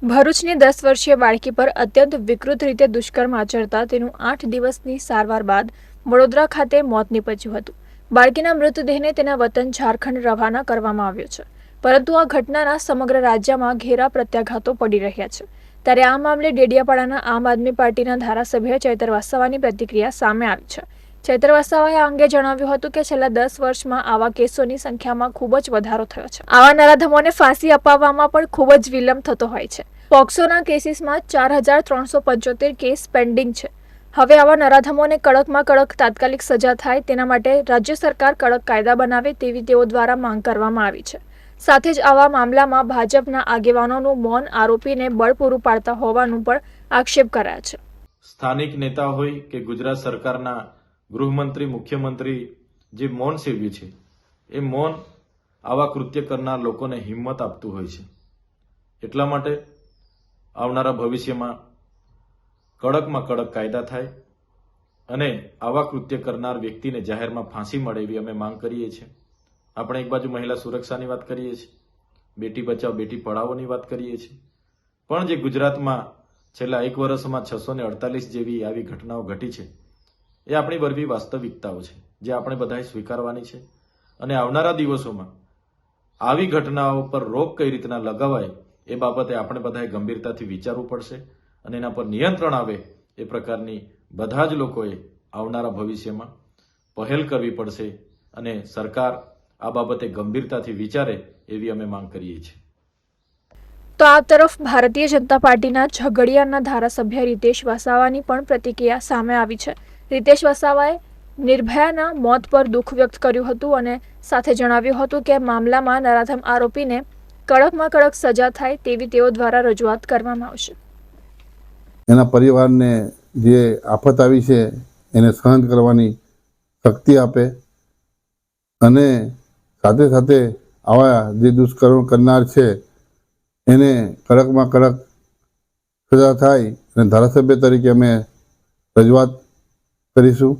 ભરૂચની 10 વર્ષીય બાળકી પર અત્યંત વિકૃત રીતે દુષ્કર્મ આચરતા તેનું 8 દિવસની સારવાર બાદ વડોદરા ખાતે મોત નીપજ્યું હતું। બાળકીના મૃતદેહને તેના વતન ઝારખંડ રવાના કરવામાં આવ્યો છે, પરંતુ આ ઘટનાના સમગ્ર રાજ્યમાં ઘેરા પ્રત્યાઘાતો પડી રહ્યા છે। ત્યારે આ મામલે ડેડિયાપાડાના આમ આદમી પાર્ટીના ધારાસભ્ય ચૈતર વસાવાની પ્રતિક્રિયા સામે આવી છે। ચૈતર વસાવાએ આ અંગે જણાવ્યું હતું કે છેલ્લા 10 વર્ષમાં આવા કેસોની સંખ્યામાં ખૂબ જ વધારો થયો છે। આવા નરાધમોને ફાંસી અપાવવામાં પણ ખૂબ જ વિલંબ થતો હોય છે। પોક્સોના કેસીસમાં 4375 કેસ પેન્ડિંગ છે। હવે આવા નરાધમોને કડકમાં કડક તાત્કાલિક સજા થાય તેના માટે રાજ્ય સરકાર કડક કાયદા બનાવે તેવી તેઓ દ્વારા માંગ કરવામાં આવી છે। સાથે જ આવા મામલામાં ભાજપના આગેવાનોનું મૌન આરોપીને બળ પૂરું પાડતા હોવાનું પણ આક્ષેપ કરાયા છે। સ્થાનિક નેતા હોય કે ગુજરાત સરકારના ગૃહમંત્રી, મુખ્યમંત્રી જે મૌન સેવ્યું છે, એ મૌન આવા કૃત્ય કરનાર લોકોને હિંમત આપતું હોય છે। એટલા માટે આવનારા ભવિષ્યમાં કડકમાં કડક કાયદા થાય અને આવા કૃત્ય કરનાર વ્યક્તિને જાહેરમાં ફાંસી મળે એવી અમે માંગ કરીએ છીએ। આપણે એક બાજુ મહિલા સુરક્ષાની વાત કરીએ છીએ, બેટી બચાવ બેટી પઢાઓની વાત કરીએ છીએ, પણ જે ગુજરાતમાં છેલ્લા 1 વર્ષમાં 648 જેવી આવી ઘટનાઓ ઘટી છે, એ આપણી વરવી વાસ્તવિકતાઓ છે જે આપણે બધાએ સ્વીકારવાની છે। અને આવનારા દિવસોમાં આવી ઘટનાઓ પર રોક કઈ રીતના લગાવાય એ બાબતે આપણે બધાએ ગંભીરતાથી વિચારવું પડશે અને એના પર નિયંત્રણ આવે એ પ્રકારની બધા જ લોકોએ આવનારા ભવિષ્યમાં પહેલ કરવી પડશે અને સરકાર આ બાબતે ગંભીરતાથી વિચારે એવી અમે માંગ કરીએ છીએ। તો આ તરફ ભારતીય જનતા પાર્ટીના ઝઘડિયાના ધારાસભ્ય રીતેશ વસાવાની પણ પ્રતિક્રિયા સામે આવી છે। રીતેશ વસાવાએ નિર્ભયાના મોત પર દુઃખ વ્યક્ત કર્યું હતું અને સાથે જણાવ્યું હતું કે મામલામાં નરાધમ આરોપીને કડકમાં કડક સજા થાય તેવી તેઓ દ્વારા રજૂઆત કરવામાં આવશે। એના પરિવારને જે આફત આવી છે એને સહન કરવાની શક્તિ આપે અને સાથે સાથે આવા જે દુષ્કર્મ કરનાર છે એને કડકમાં કડક સજા થાય અને ધારાસભ્ય તરીકે અમે રજૂઆત કરીશું।